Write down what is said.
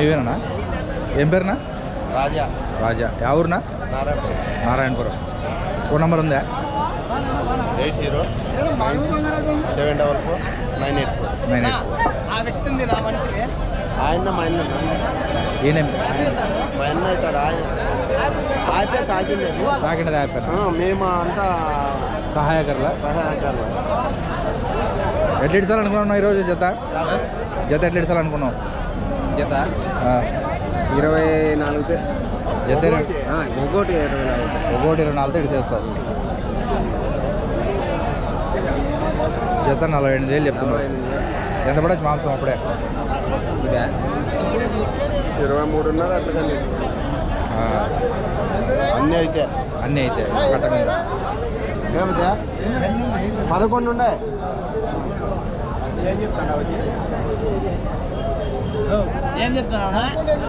మీవేనా? ఏం పేరునా? రాజా. రాజా. ఎవరునా? Narayanapuram. Phone number ఉందా? 8096744984. ఆ వ్యక్తి ఉంది నా మనిషి. ఆయన మా అన్న. ఈయన మా అన్న ఇక్కడ ఆపే సాగింది. సాకిండది ఆపారు. మేము అంతా సహాయకర్లా. ఎట్లా ఇడ్చాలి అనుకున్నావు ఈరోజు జత? ఎట్లా ఇడ్చాలి అనుకున్నావు? జత 24. జత ఒకటి 24 ఇడిచేస్తావు. జత 48,000 చెప్తున్నావు. ఎంత పడచ్చు మాంసం అప్పుడే? 23.5 అట్లా కలిసి అన్నీ అయితే కట్టకుండా 11 ఉండే. ఏం చెప్తున్నావు?